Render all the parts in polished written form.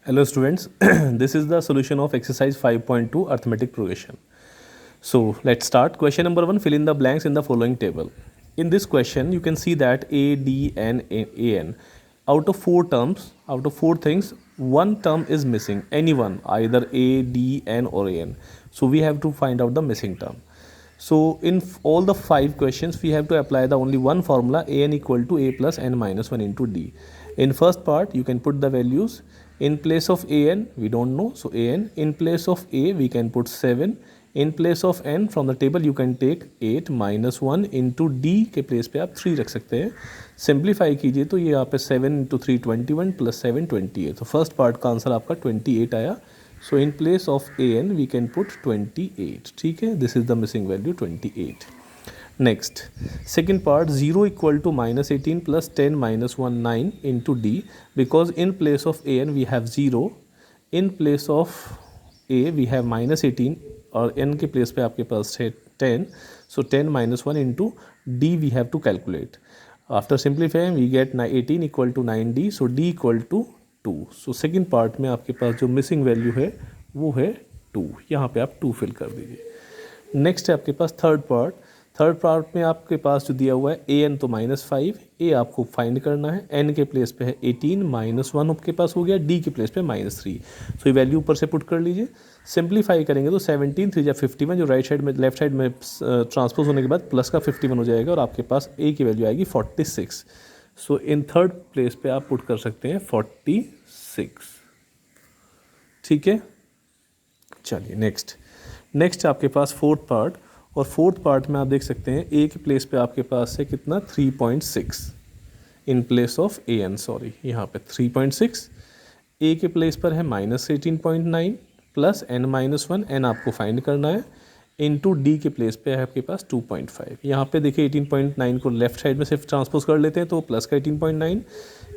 Hello students, this is the solution of exercise 5.2 arithmetic progression. So let's start. Question number 1, fill in the blanks in the following table. In this question you can see that A, D, N, A, N. Out of 4 terms, out of 4 things, one term is missing. Any one, either A, D, N or An. So we have to find out the missing term. So in all the 5 questions we have to apply the only one formula, An equal to A plus N minus 1 into D. In first part you can put the values. In place of An we don't know, so An. In place of A we can put 7. In place of N from the table you can take 8 minus 1 into D के place पे आप 3 रख सकते हैं. Simplify कीजिए तो ये यहाँ पे 7 इंटू 3 21 प्लस 7 28. तो फर्स्ट पार्ट का आंसर आपका 28 आया. So in place of An we can put 28. ठीक है, this is the missing value 28. Next, second part, 0 equal to minus 18 plus 10 minus 1 9 into D, because in place of An we have 0, in place of A we have minus 18 और N के place पे आपके पास है 10, so 10 minus 1 into D we have to calculate. After simplifying we get 18 equal to 9D, so D equal to 2. So second part में आपके पास जो missing value है वो है 2. यहाँ पे आप 2 फिल कर दीजिए. नेक्स्ट है आपके पास थर्ड पार्ट. थर्ड पार्ट में आपके पास जो दिया हुआ है ए एन तो -5, ए आपको फाइंड करना है. एन के प्लेस पे है 18, -1 आपके पास हो गया. डी के प्लेस पे -3. तो ये वैल्यू ऊपर से पुट कर लीजिए. सिंप्लीफाई करेंगे तो 17 3 या 51 जो राइट साइड में लेफ्ट साइड में ट्रांसपोज होने के बाद प्लस का 51 हो जाएगा और आपके पास ए की वैल्यू आएगी 46. सो इन थर्ड प्लेस पे आप पुट कर सकते हैं 46. ठीक है, चलिए नेक्स्ट आपके पास फोर्थ पार्ट. और फोर्थ पार्ट में आप देख सकते हैं ए के प्लेस पे आपके पास है कितना 3.6 in place of A N. Sorry, यहाँ पे 3.6. ए के प्लेस पर है -18.9 प्लस n -1. एन आपको फाइंड करना है. इनटू डी के प्लेस पे है आपके पास 2.5. यहाँ पे देखिए 18.9 को लेफ्ट साइड में सिर्फ ट्रांसपोज कर लेते हैं तो प्लस का 18.9.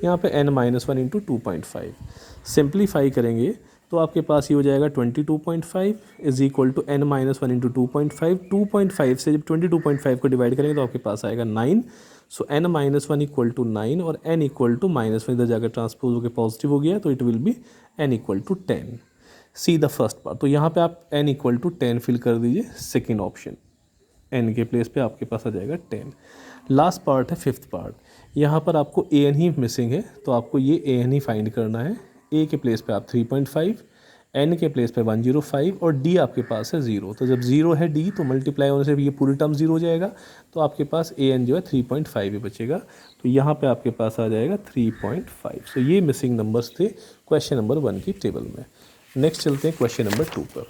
यहाँ पे n -1 इंटू 2.5. सिंप्लीफाई करेंगे तो आपके पास ये हो जाएगा 22.5 is equal to n -1 into 2.5. 2.5 से जब 22.5 को डिवाइड करेंगे तो आपके पास आएगा 9. सो n -1 इक्वल टू 9 और n इक्वल टू -1 इधर जाकर ट्रांसपोज होकर पॉजिटिव हो गया तो it will be n equal to 10. See the first part. तो यहाँ पे आप n इक्वल टू 10 फिल कर दीजिए. सेकेंड ऑप्शन n के प्लेस पे आपके पास आ जाएगा 10. लास्ट पार्ट है फिफ्थ पार्ट. यहाँ पर आपको ए एन ही मिसिंग है तो आपको ये ए एन ही फाइंड करना है. ए के प्लेस पे आप 3.5, एन के प्लेस पे 105 और डी आपके पास है 0. तो जब 0 है डी तो मल्टीप्लाई होने से ये पूरी टर्म 0 हो जाएगा तो आपके पास ए एन जो है 3.5 ही बचेगा. तो यहाँ पे आपके पास आ जाएगा 3.5. सो ये मिसिंग नंबर्स थे क्वेश्चन नंबर 1 की टेबल में. नेक्स्ट चलते हैं क्वेश्चन नंबर 2 पर.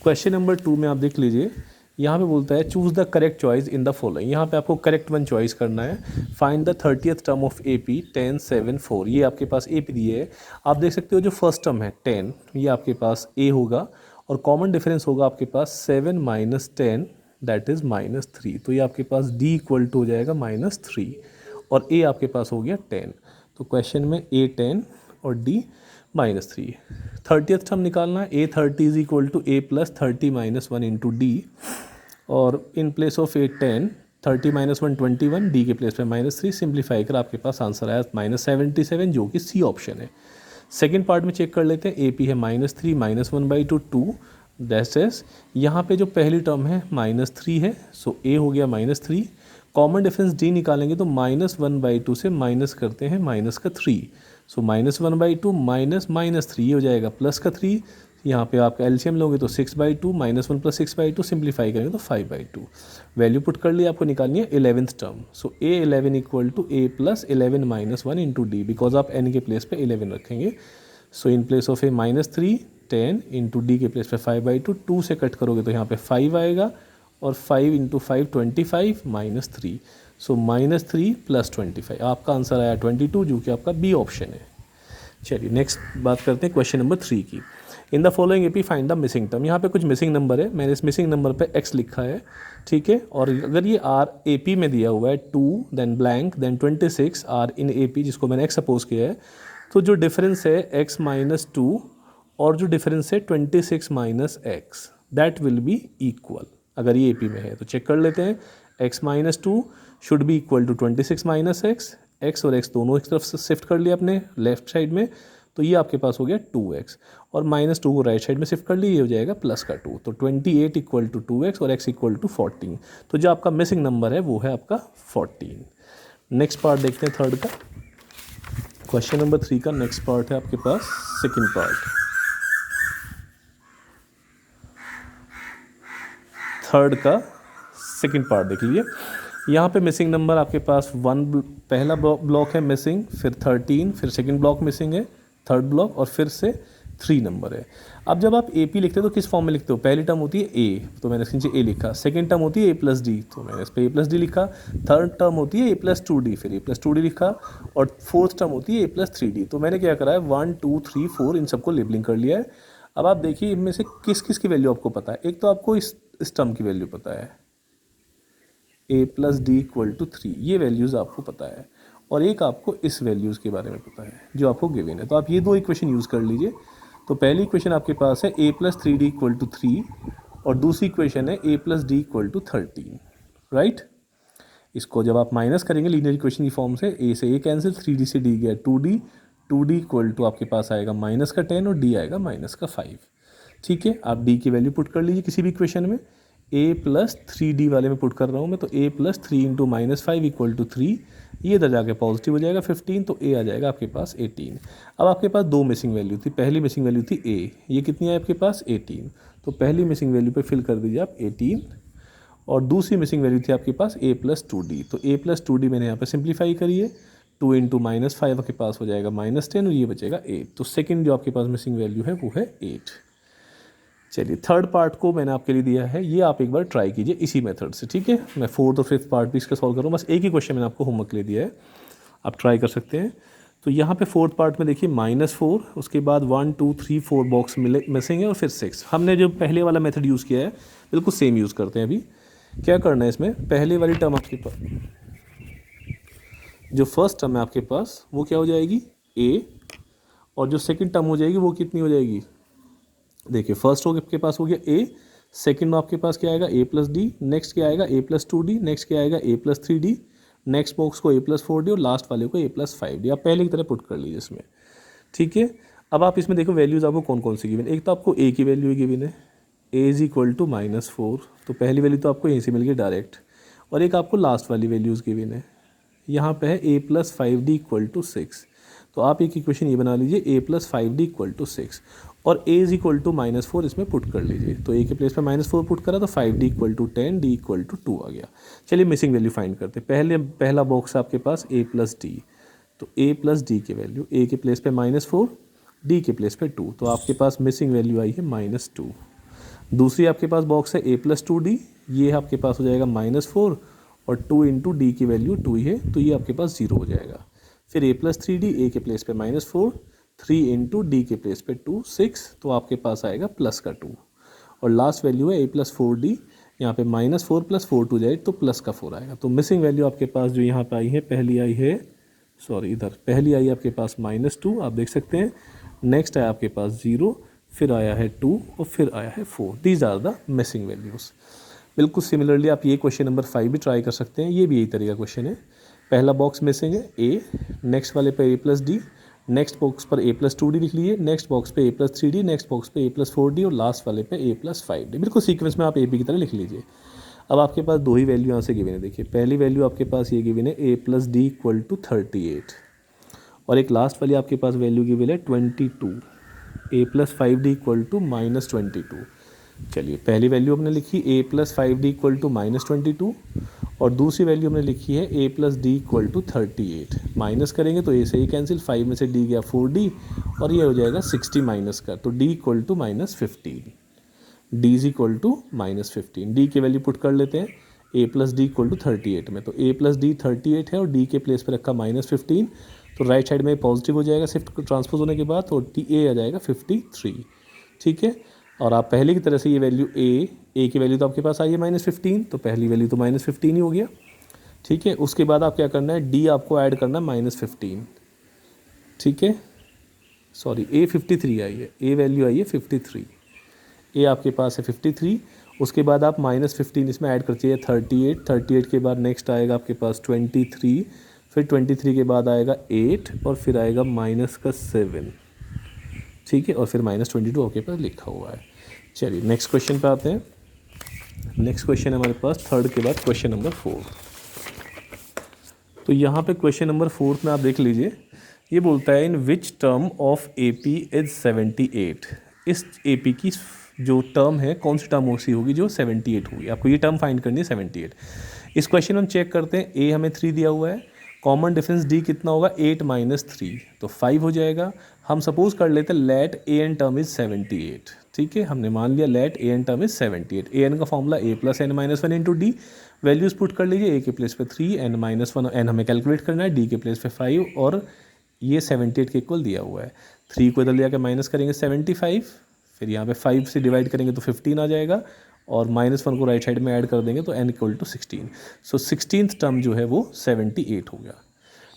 क्वेश्चन नंबर 2 में आप देख लीजिए, यहाँ पे बोलता है choose the correct choice in the following. यहाँ पे आपको करेक्ट वन चॉइस करना है. Find the 30th term of A P 10 7 4. ये आपके पास ए पी दिए है. आप देख सकते हो जो फर्स्ट टर्म है 10, ये आपके पास ए होगा और कॉमन डिफरेंस होगा आपके पास 7 - 10 दैट इज़ -3. तो ये आपके पास डी इक्वल टू हो जाएगा -3 और ए आपके पास हो गया 10. तो क्वेश्चन में ए 10 और डी -3. 30th टर्म निकालना है. A 30 is equal to a plus 30 -1 into d और in place of a 10, 30 -1 21, d के प्लेस पे -3. सिंप्लीफाई कर आपके पास आंसर आया -77 जो कि सी ऑप्शन है. सेकेंड पार्ट में चेक कर लेते हैं. ए पी है -3 -1/2 2 दैट इज यहाँ पे जो पहली टर्म है -3 है सो ए हो गया -3. कॉमन डिफरेंस डी निकालेंगे तो -1/2 से माइनस करते हैं -3. सो -1/2 -3 ये हो जाएगा +3. यहाँ पे आपका एलसीएम लोगे तो 6/2 -1 + 6/2. सिंप्लीफाई करेंगे तो 5/2. वैल्यू पुट कर लिया. आपको निकालनी है 11th term. So a 11 equal to a plus 11 -1 into d because आप एन के प्लेस पे 11 रखेंगे. So in place of a -3 10 into d के प्लेस पे 5/2. 2 से कट करोगे तो यहाँ पे 5 आएगा और 5 इंटू 5 25 -3. सो -3 + 25. आपका आंसर आया 22 जो कि आपका बी ऑप्शन है. चलिए नेक्स्ट बात करते हैं क्वेश्चन नंबर 3 की. In the following A P find the missing term. यहाँ पे कुछ मिसिंग नंबर है. मैंने इस मिसिंग नंबर पे x लिखा है. ठीक है, और अगर ये आर ए पी में दिया हुआ है 2 then blank then 26 are in A P जिसको मैंने x सपोज किया है तो जो डिफरेंस है x - 2 और जो डिफरेंस है 26 - x that will be equal. अगर ये ए पी में है तो चेक कर लेते हैं. x - 2 should be equal to 26 - x. x और x दोनों एक तरफ से शिफ्ट कर लिया अपने लेफ्ट साइड में, तो ये आपके पास हो गया 2x, और -2 को राइट साइड में शिफ्ट कर लिया, ये हो जाएगा प्लस का 2, तो 28 इक्वल टू 2x और x इक्वल टू 14। तो जो आपका मिसिंग नंबर है वो है आपका 14। नेक्स्ट पार्ट देखते हैं थर्ड का। क्वेश्चन नंबर 3 का नेक्स्ट पार्ट है आपके पास सेकंड पार्ट। थर्ड का सेकंड पार्ट देख लीजिए। यहाँ पे मिसिंग नंबर आपके पास पहला ब्लॉक है मिसिंग, फिर 13, फिर सेकंड ब्लॉक मिसिंग है, थर्ड ब्लॉक, और फिर से 3 नंबर है। अब जब आप AP लिखते हो तो किस फॉर्म में लिखते हो? पहली टर्म होती है A, तो मैंने इसके नीचे A लिखा। सेकंड टर्म होती है A+D, तो मैंने इस पर A+D लिखा। थर्ड टर्म होती है A+2D, फिर A+2D लिखा। और फोर्थ टर्म होती है A+3D। तो मैंने क्या करा है, 1 2 3 4 इन सबको लेबलिंग कर लिया है। अब आप देखिए इनमें से किस किस की वैल्यू आपको पता है। एक तो आपको इस टर्म की वैल्यू पता है, A+D इक्वल टू 3, ये वैल्यूज़ आपको पता है, और एक आपको इस वैल्यूज़ के बारे में पता है जो आपको गिवन है। तो आप ये दो इक्वेशन यूज़ कर लीजिए। तो पहली इक्वेशन आपके पास है A+3D इक्वल टू 3, और दूसरी इक्वेशन है A+D इक्वल टू 13, राइट। इसको जब आप माइनस करेंगे लीनियर इक्वेशन की फॉर्म से, A से A कैंसिल, 3D से D गया 2D, 2D इक्वल टू आपके पास आएगा -10 और D आएगा -5। ठीक है, आप D की वैल्यू पुट कर लीजिए किसी भी इक्वेशन में। A+3D वाले में पुट कर रहा हूँ मैं, तो A+3 इंटू -5 इक्वल टू 3, ये इधर जाके पॉजिटिव हो जाएगा 15, तो A आ जाएगा आपके पास 18। अब आपके पास दो मिसिंग वैल्यू थी। पहली मिसिंग वैल्यू थी A, ये कितनी है आपके पास 18, तो पहली मिसिंग वैल्यू पे फिल कर दीजिए आप 18, और दूसरी मिसिंग वैल्यू थी आपके पास A+2D, तो A+2D मैंने यहाँ पे सिंप्लीफाई करी है। 2 इंटू -5 आपके पास हो जाएगा -10, और ये बचेगा 8, तो सेकेंड जो आपके पास मिसिंग वैल्यू है वो है 8। चलिए थर्ड पार्ट को मैंने आपके लिए दिया है, ये आप एक बार ट्राई कीजिए इसी मेथड से। ठीक है, मैं फोर्थ और फिफ्थ पार्ट भी इसका सॉल्व कर रहा हूँ, बस एक ही क्वेश्चन मैंने आपको होमवर्क ले दिया है, आप ट्राई कर सकते हैं। तो यहाँ पे फोर्थ पार्ट में देखिए -4, उसके बाद 1 2 3 4 बॉक्स मिसिंग है, और फिर 6। हमने जो पहले वाला मेथड यूज़ किया है बिल्कुल सेम यूज़ करते हैं। अभी क्या करना है इसमें, पहले वाली टर्म आपके पास, जो फर्स्ट टर्म है आपके पास वो क्या हो जाएगी A, और जो सेकेंड टर्म हो जाएगी वो कितनी हो जाएगी, देखिए फर्स्ट हो आपके पास हो गया A, सेकंड में आपके पास क्या आएगा A+D, नेक्स्ट क्या आएगा A+2D, नेक्स्ट क्या आएगा A+3D, नेक्स्ट बॉक्स को A+4D, और लास्ट वाले को A+5D। आप पहले की तरह पुट कर लीजिए इसमें। ठीक है, अब आप इसमें देखो वैल्यूज़ आपको कौन कौन सी गिवन। एक तो आपको A की वैल्यू गिवन है, A इज इक्वल टू -4, तो पहली वैल्यू तो आपको यहीं से मिल गई डायरेक्ट, और एक आपको लास्ट वाली वैल्यूज़ गिवन है, यहाँ पे है A+5D इक्वल टू 6। तो आप एक इक्वेशन ये बना लीजिए A+5D इक्वल टू 6, और A इज इक्वल टू -4 इसमें पुट कर लीजिए। तो A के प्लेस पे -4 पुट करा तो 5D equal to 10, D equal to 2 आ गया। चलिए मिसिंग वैल्यू फाइंड करते हैं। पहला बॉक्स है आपके पास A+D, तो A+D की वैल्यू, A के प्लेस पे -4, D के प्लेस पे 2, तो आपके पास मिसिंग वैल्यू आई है -2। दूसरी आपके पास बॉक्स है A+2D, ये आपके पास हो जाएगा -4, और 2 इंटू D की वैल्यू 2 ही है, तो ये आपके पास 0 हो जाएगा। फिर A+3D, A के प्लेस पे -4, 3 इंटू D के प्लेस पे 2, 6, तो आपके पास आएगा प्लस का 2, और लास्ट वैल्यू है A+4D, यहाँ पे -4 + 4 2 जाए तो प्लस का 4 आएगा। तो मिसिंग वैल्यू आपके पास जो यहाँ पे आई है, पहली आई है, सॉरी इधर पहली आई आपके पास -2, आप देख सकते हैं। नेक्स्ट आया आपके पास 0, फिर आया है 2, और फिर आया है 4। These are the missing values. बिल्कुल सिमिलरली आप ये क्वेश्चन नंबर 5 भी ट्राई कर सकते हैं, ये भी यही तरीका क्वेश्चन है। पहला बॉक्स मिसिंग है A, नेक्स्ट वाले पे A+D, नेक्स्ट बॉक्स पर A+2D लिख लीजिए, नेक्स्ट बॉक्स पे A+3D, नेक्स्ट बॉक्स पे A+4D, और लास्ट वाले पे A+5D। बिल्कुल सीक्वेंस में आप A B की तरह लिख लीजिए। अब आपके पास दो ही वैल्यू यहाँ से गिवन है। देखिए पहली वैल्यू आपके पास ये गिवन है A+D इक्वल टू 38, और एक लास्ट वाली आपके पास वैल्यू गिवन है 22, A+5D इक्वल टू -22। चलिए पहली वैल्यू हमने लिखी A+5D इक्वल टू -22, और दूसरी वैल्यू हमने लिखी है A+D इक्वल टू 38। माइनस करेंगे तो A से A कैंसिल, 5 में से D गया 4D, और ये हो जाएगा 60 माइनस का, तो D equal to -15, D is equal to -15। D की वैल्यू पुट कर लेते हैं A+D इक्वल टू 38 में, तो A+D 38 है, और D के प्लेस पर रखा -15, तो राइट साइड में पॉजिटिव हो जाएगा शिफ्ट ट्रांसपोज होने के बाद, तो A आ जाएगा 53। ठीक है, और आप पहले की तरह से ये वैल्यू A की वैल्यू तो आपके पास आई है -15, तो पहली वैल्यू तो -15 ही हो गया। ठीक है, उसके बाद आप क्या करना है, D आपको ऐड करना है -15। ठीक है, सॉरी A 53 आई है, A वैल्यू आई है 53, A आपके पास है 53। उसके बाद आप -15 इसमें ऐड करते हैं 38, 38 के बाद नेक्स्ट आएगा आपके पास 23, फिर 23 के बाद आएगा 8 और फिर आएगा माइनस का 7, ठीक है, और फिर -22 आपके पास लिखा हुआ है। चलिए नेक्स्ट क्वेश्चन पे आते हैं। नेक्स्ट क्वेश्चन हमारे पास थर्ड के बाद क्वेश्चन नंबर 4। तो यहाँ पे क्वेश्चन नंबर 4 में आप देख लीजिए, ये बोलता है in which term of AP is 78। इस AP की जो टर्म है कौन सी टर्म ऐसी होगी जो 78 होगी, आपको ये टर्म फाइंड करनी है 78। इस क्वेश्चन में हम चेक करते हैं, A हमें 3 दिया हुआ है, कॉमन डिफरेंस D कितना होगा 8 - 3 तो 5 हो जाएगा। हम सपोज कर लेते हैं लेट AN टर्म इज 78, ठीक है, हमने मान लिया let AN term is 78। AN का formula A + n - 1 into D, values put कर लीजिए, A के प्लेस पे 3, n - 1, n हमें कैलकुलेट करना है, D के प्लेस पे 5 और ये 78 के इक्वल दिया हुआ है। 3 को इधर ले आकर माइनस करेंगे 75, फिर यहाँ पे 5 से डिवाइड करेंगे तो 15 आ जाएगा और -1 को राइट साइड में ऐड कर देंगे तो n = 16। सो 16th टर्म जो है वो 78 हो गया।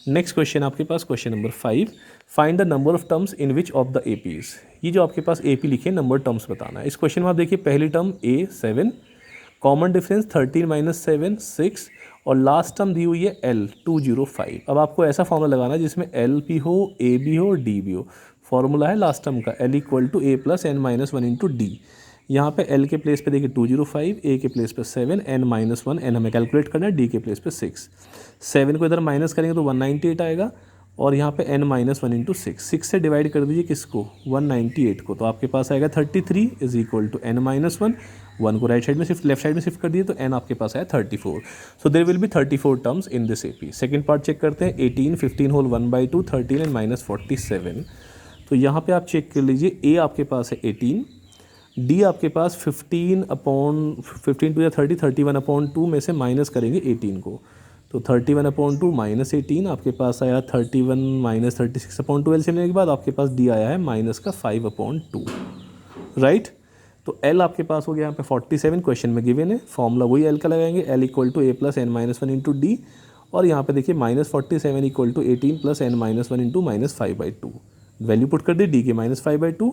नेक्स्ट क्वेश्चन आपके पास question number 5, find the number of terms in which of the APs। ये जो आपके पास AP लिखे नंबर टर्म्स बताना है। इस क्वेश्चन में आप देखिए पहली टर्म A 7, कॉमन डिफरेंस 13 - 7 6 और लास्ट टर्म दी हुई है L 205। अब आपको ऐसा फॉर्मूला लगाना है जिसमें L भी हो, A भी हो, D भी हो। फॉर्मूला है लास्ट टर्म का L = A + n - 1 into D। यहाँ पे L के प्लेस पे देखिए 205, A के प्लेस पे 7, n - 1, n हमें कैलकुलेट करना है, D के प्लेस पे 6। 7 को इधर माइनस करेंगे तो 198 आएगा और यहाँ पे n - 1 इंटू 6 से डिवाइड कर दीजिए किसको 198 को, तो आपके पास आएगा 33 = n - 1। 1 को राइट साइड में शिफ्ट, लेफ्ट साइड में शिफ्ट कर दिए तो n आपके पास आया 34। So there will be 34 terms in this AP। Second part check करते हैं, 18 15 होल 1/2 13 एंड -47। तो यहाँ पे आप चेक कर लीजिए, A आपके पास है 18, D आपके पास 15 2 या 30 31/2 में से माइनस करेंगे 18 को, तो 31/2 - 18 आपके पास आया 31 - 36/2 एलसीएम लेने के बाद आपके पास D आया है -5/2, राइट। तो L आपके पास हो गया यहाँ पे 47, क्वेश्चन में गिवन है, फॉर्मूला वही L का लगाएंगे, L = A + n - 1 into D और यहाँ पे देखिए -47 = 18 + n - 1 इंटू -5/2। वैल्यू पुट कर दी, D के -5/2,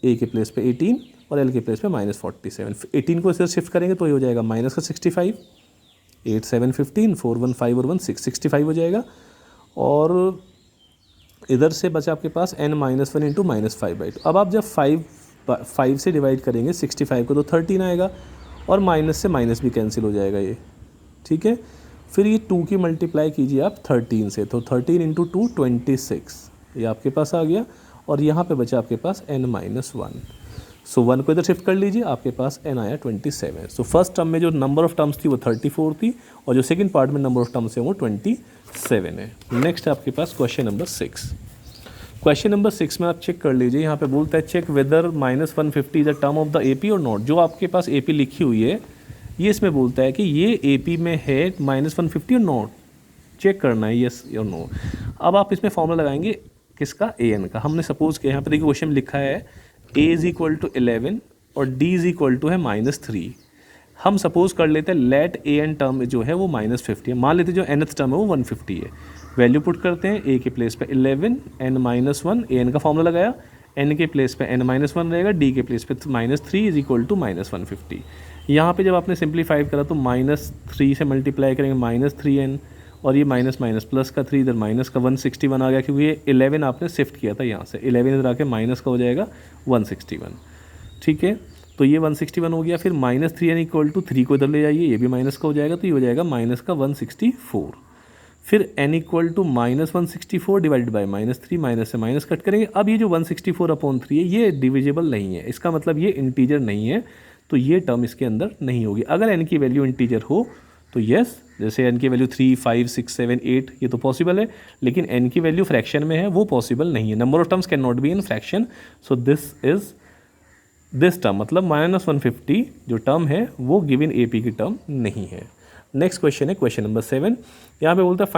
A के प्लेस पे 18 और L के प्लेस पे -47। 18 को इधर शिफ्ट करेंगे तो ये हो जाएगा -65, 8 7 15 4 1 5 और 1 6 65 हो जाएगा और इधर से बचा आपके पास n - 1 इंटू -5/2। अब आप जब 5 से डिवाइड करेंगे 65 को तो 13 आएगा और माइनस से माइनस भी कैंसिल हो जाएगा ये, ठीक है। फिर ये 2 की मल्टीप्लाई कीजिए आप 13 से, तो 13 इंटू 2 26, ये आपके पास आ गया और यहाँ पे बचा आपके पास n - 1। सो 1 को इधर शिफ्ट कर लीजिए, आपके पास n आया 27। सो फर्स्ट टर्म में जो नंबर ऑफ टर्म्स थी वो 34 थी और जो सेकंड पार्ट में नंबर ऑफ टर्म्स है वो 27 है। नेक्स्ट आपके पास क्वेश्चन नंबर 6। क्वेश्चन नंबर 6 में आप चेक कर लीजिए, यहाँ पे बोलता है check whether -150 is a term of the AP और नॉट। जो आपके पास AP लिखी हुई है ये इसमें बोलता है कि ये AP में है -150 और नॉट, चेक करना है येस या नो। अब आप इसमें फॉर्मूला लगाएंगे किसका, AN का। हमने सपोज किया यहाँ पे देखिए क्वेश्चन लिखा है A = 11 और D = है -3। हम सपोज कर लेते हैं लेट AN टर्म जो है वो -50 है, मान लेते हैं जो nth टर्म है वो 150 है। वैल्यू पुट करते हैं, A के प्लेस पे 11 n - 1, AN का फॉर्मूला लगाया, n के प्लेस पे n - 1 रहेगा, D के प्लेस पे -3 = -150। यहाँ पे जब आपने सिंप्लीफाई करा तो -3 से मल्टीप्लाई करेंगे -3n और ये माइनस माइनस प्लस का 3 इधर माइनस का 161 आ गया, क्योंकि ये 11 आपने शिफ्ट किया था यहाँ से, 11 इधर आके माइनस का हो जाएगा 161, ठीक है। तो ये 161 हो गया। फिर -3n = 3 को इधर ले जाइए, ये भी माइनस का हो जाएगा, तो ये हो जाएगा माइनस का 164। फिर n = -164 डिवाइडेड बाई -3, माइनस से माइनस कट करेंगे। अब ये जो 164/3 है ये डिविजिबल नहीं है, इसका मतलब ये इंटीजर नहीं है, तो ये टर्म इसके अंदर नहीं होगी। अगर n की वैल्यू इंटीजर हो तो यस, जैसे n की वैल्यू 3 5 6 7 8 ये तो पॉसिबल है, लेकिन n की वैल्यू फ्रैक्शन में है वो पॉसिबल नहीं है। Number of terms can not be in fraction, so this term मतलब -150 जो टर्म है वो गिवन AP की टर्म नहीं है। नेक्स्ट क्वेश्चन है क्वेश्चन नंबर 7। यहाँ पे बोलता है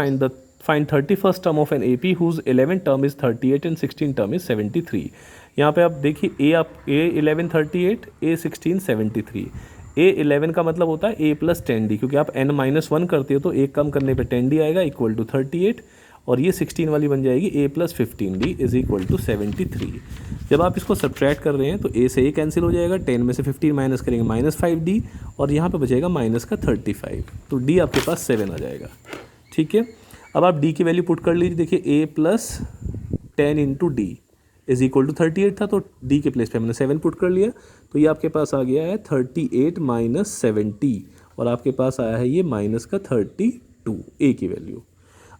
find 31st term of an AP whose 11 term is 38 and 16 term is 73। यहाँ पे आप देखिए A11 38, A16 73। A11 का मतलब होता है A + 10D, क्योंकि आप n - 1 करते हो तो एक कम करने पे 10D आएगा = 38, और ये 16 वाली बन जाएगी A + 15D = 73। जब आप इसको सब्ट्रैक्ट कर रहे हैं तो A से A कैंसिल हो जाएगा, 10 में से 15 माइनस करेंगे -5D और यहाँ पे बचेगा -35, तो D आपके पास 7 आ जाएगा, ठीक है। अब आप डी की वैल्यू पुट कर लीजिए, देखिए a plus 10 into d is equal to 38 था, तो डी के प्लेस पे मैंने 7 पुट कर लिया, तो ये आपके पास आ गया है 38 माइनस 70, और आपके पास आया है ये माइनस का 32 ए की वैल्यू।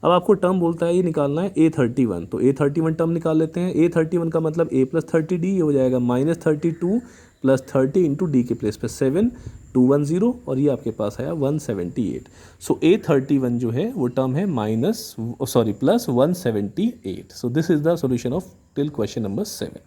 अब आपको टर्म बोलता है ये निकालना है A31, तो A31 टर्म निकाल लेते हैं। A31 का मतलब A प्लस 30D, ये हो जाएगा माइनस 32 प्लस 30 इंटू डी के प्लेस पे 7 210, और ये आपके पास आया 178। सो A31 जो है वो टर्म है plus 178। So this is the solution of till question number 7।